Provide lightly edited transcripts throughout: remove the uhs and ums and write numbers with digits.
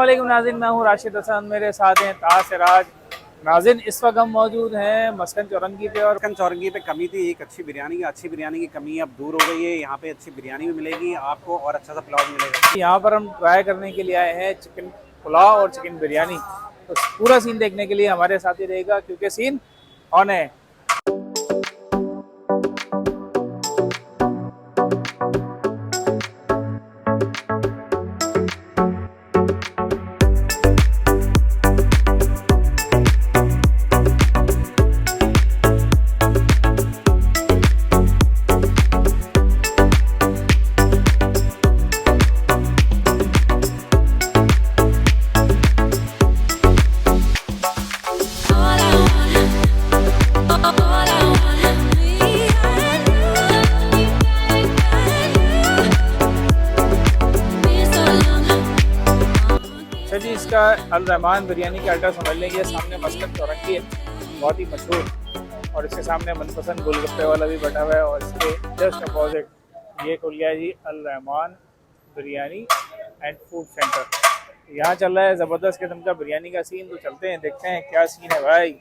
वालेकुम नाज़रीन, मैं हूँ राशिद हसन, मेरे साथ हैं ताज सिराज। नाज़रीन, इस वक्त हम मौजूद हैं मस्कन चौरंगी पे और मस्कन चौरंगी पे कमी थी एक अच्छी बिरयानी की कमी अब दूर हो गई है। यहाँ पे अच्छी बिरयानी भी मिलेगी आपको और अच्छा सा पुलाव मिलेगा। यहाँ पर हम ट्राई करने के लिए आए हैं चिकन पुलाव और चिकन बिरयानी। तो पूरा सीन देखने के लिए हमारे साथ ही रहेगा क्योंकि सीन ऑन है। अच्छा जी, इसका अल रहमान बिरयानी का एड्रेस समझ लेंगे। सामने मस्कन चौरंगी है, बहुत ही मशहूर, और इसके सामने मनपसंद गोलगप्पे वाला भी बैठा हुआ है। और इसके जस्ट अपोजिट ये खुल गया जी Al Rahman biryani and food centre. यहाँ चल रहा है ज़बरदस्त किस्म का बिरयानी का सीन। तो चलते हैं, देखते हैं क्या सीन है भाई।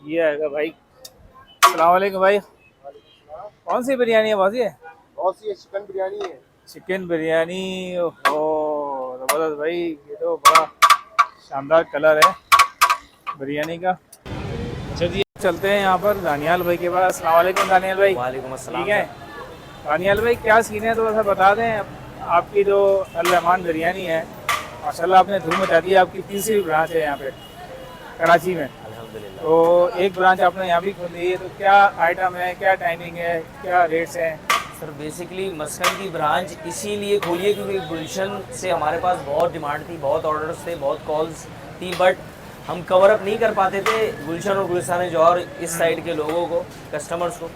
ये आएगा भाई। अस्सलाम वालेकुम भाई, कौन सी बिरयानी है भाजी? है बहुत सी चिकन बिरयानी है। चिकन बिरयानी। ओहो ज़बरदस्त भाई, ये तो बड़ा शानदार कलर है बिरयानी का। अच्छा जी, चलते हैं यहाँ पर दानियाल भाई के पास। अस्सलाम वालेकुम दानियाल भाई। वालेकुम अस्सलाम। ठीक है दानियाल भाई, क्या सीन है थोड़ा सा बता दें। आपकी जो अल रहमान बिरयानी है, माशाल्लाह आपने धूम मचा दी है। आपकी तीसरी ब्रांच है यहाँ पे कराची में। अल्हम्दुलिल्लाह। तो एक ब्रांच आपने यहाँ भी खोली है, तो क्या आइटम है, क्या टाइमिंग है, क्या रेट्स हैं? सर बेसिकली मस्कन की ब्रांच इसीलिए खोली है क्योंकि गुलशन से हमारे पास बहुत डिमांड थी, बहुत ऑर्डर्स थे, बहुत कॉल्स थी, बट हम कवर अप नहीं कर पाते थे गुलशन और गुलस्तान जौहर इस साइड के लोगों को, कस्टमर्स को।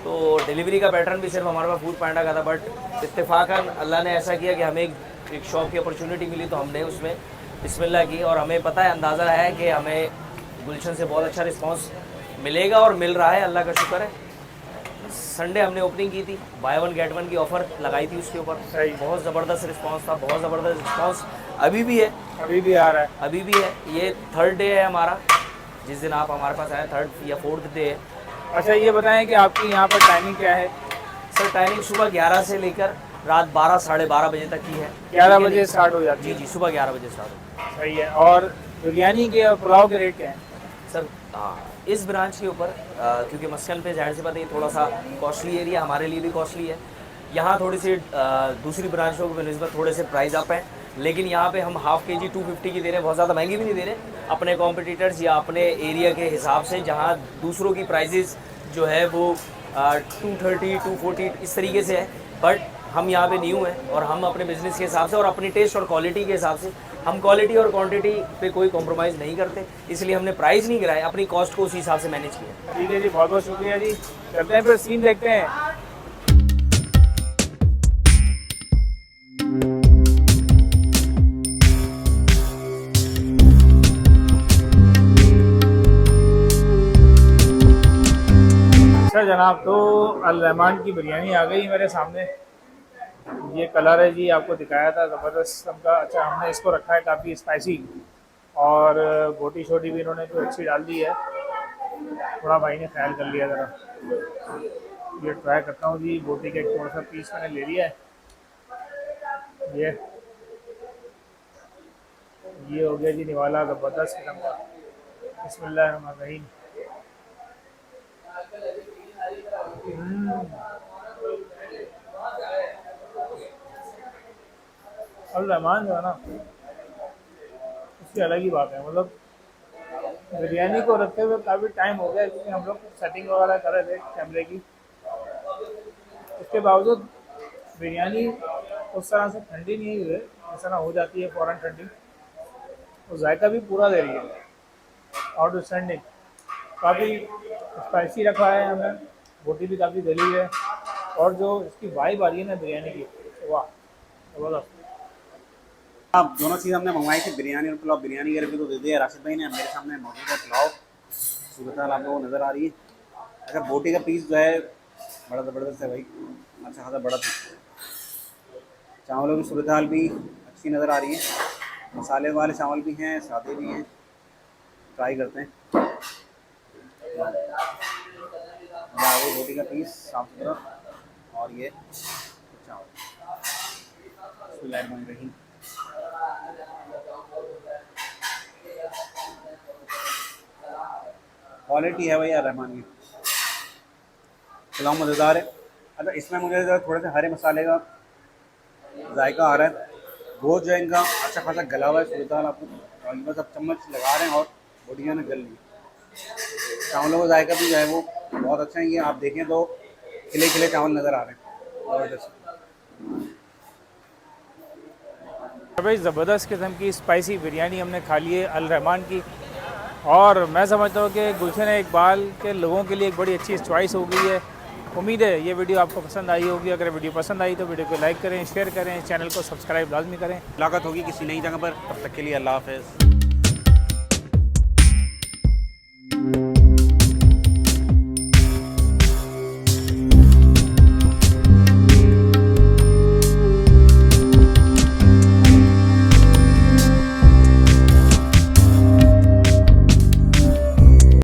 तो डिलीवरी का पैटर्न भी सिर्फ हमारे पास फूड पांडा का था, बट इत्तेफाकन अल्लाह ने ऐसा किया कि हमें एक शॉप की अपॉर्चुनिटी मिली, तो हमने उसमें बिस्मिल्लाह की। और हमें पता है, अंदाज़ा है कि हमें गुलशन से बहुत अच्छा रिस्पांस मिलेगा और मिल रहा है, अल्लाह का शुक्र है। संडे हमने ओपनिंग की थी, बाय वन गेट वन की ऑफ़र लगाई थी उसके ऊपर। सही। बहुत ज़बरदस्त रिस्पांस था, बहुत ज़बरदस्त रिस्पांस अभी भी है, अभी भी आ रहा है? अभी भी है। ये थर्ड डे है हमारा, जिस दिन आप हमारे पास आए, थर्ड या फोर्थ डे है। अच्छा ये बताएं कि आपकी यहाँ पर टाइमिंग क्या है? सर टाइमिंग सुबह 11 से लेकर रात 12 साढ़े 12 बजे तक की है। 11 बजे स्टार्ट हो जाती जी है? जी, सुबह 11 बजे स्टार्ट। सही है। और बिरयानी के और पुलाव के रेट क्या हैं? सर हाँ, इस ब्रांच के ऊपर क्योंकि मस्कन पे जाहिर सी बात है, थोड़ा सा कॉस्टली एरिया, हमारे लिए भी कॉस्टली है। यहाँ थोड़ी सी दूसरी ब्रांचों की निस्बत थोड़े से प्राइस अप हैं, लेकिन यहाँ पे हम हाफ़ के जी 250 की दे रहे हैं, बहुत ज़्यादा महंगी भी नहीं दे रहे अपने कॉम्पिटिटर्स या अपने एरिया के हिसाब से, जहाँ दूसरों की प्राइजेज़ जो है वो 230 240 इस तरीके से है। बट हम यहाँ पे न्यू हैं और हम अपने बिज़नेस के हिसाब से और अपनी टेस्ट और क्वालिटी के हिसाब से हम क्वालिटी और क्वांटिटी पे कोई कॉम्प्रोमाइज़ नहीं करते, इसलिए हमने प्राइस नहीं गिराया, अपनी कॉस्ट को उसी हिसाब से मैनेज किया। ठीक है जी, बहुत बहुत शुक्रिया जी। चलते हैं फिर सीन देखते हैं। अच्छा जनाब, तो अल रहमान की बिरयानी आ गई मेरे सामने। ये कलर है जी, आपको दिखाया था ज़बरदस्त किस्म का। अच्छा हमने इसको रखा है काफ़ी स्पाइसी, और बोटी शोटी भी इन्होंने जो अच्छी डाल दी है। थोड़ा भाई ने ख्याल कर लिया ज़रा। ये ट्राई करता हूँ जी। बोटी का एक थोड़ा सा पीस मैंने ले लिया है। ये हो गया जी निवाला ज़बरदस्त किस्म का। बिस्मिल्लाहिर्रहमानिर्रहीम। अल रहमान जो है ना, उसकी अलग ही बात है। मतलब बिरयानी को रखते हुए काफ़ी टाइम हो गया, क्योंकि हम लोग सेटिंग वगैरह कर रहे थे कैमरे की। उसके बावजूद बिरयानी उस तरह से ठंडी नहीं हुई है, जिस तरह हो जाती है फ़ौरन ठंडी। और जायका भी पूरा दे रही है, आउटस्टैंडिंग। काफ़ी स्पाइसी रखा है हमने, बोटी भी काफ़ी गली है, और जो इसकी वाइब आ रही है ना बिरयानी की, वाह ज़बरदस्त। अब दोनों चीज़ हमने मंगवाई थी, बिरयानी और पुलाव। बिरयानी का रिव्यू तो दे दिया राशिद भाई ने। मेरे सामने मौजूद है पुलाव, सूरत आप लोगों को नज़र आ रही है। अच्छा बोटी का पीस जो है बड़ा ज़बरदस्त है भाई, अच्छा खासा बड़ा पीस। चावलों की सूरत हाल भी अच्छी नज़र आ रही है, मसाले वाले चावल भी हैं, सादे भी हैं। ट्राई करते हैं। ये रोटी का पीस साफ सुथरा और ये चावल। बिस्मिल्लाहिर्रहमानिर्रहीम। क्वालिटी है भैया रहमान की, पुलाव मज़ेदार है। अच्छा इसमें मुझे थोड़े से हरे मसाले का जायका आ रहा है। गोश्त जो है इनका अच्छा खासा गला हुआ है, सूरत हाल आपको और बस अब चम्मच लगा रहे हैं और बोटियाँ ने गल ली। चावलों का जायका भी जो है वो बहुत अच्छा है। ये आप देखें तो खिले खिले चावल नज़र आ रहे हैं, ज़बरदस्त। भाई ज़बरदस्त किस्म की स्पाइसी बिरयानी हमने खा ली है अल रहमान की, और मैं समझता हूँ कि गुलशन इकबाल के लोगों के लिए एक बड़ी अच्छी चॉइस हो गई है। उम्मीद है ये वीडियो आपको पसंद आई होगी। अगर वीडियो पसंद आई तो वीडियो को लाइक करें, शेयर करें, चैनल को सब्सक्राइब लाजमी करें। मुलाकात होगी किसी नई जगह पर, तब तक के लिए अल्लाह हाफ़िज़।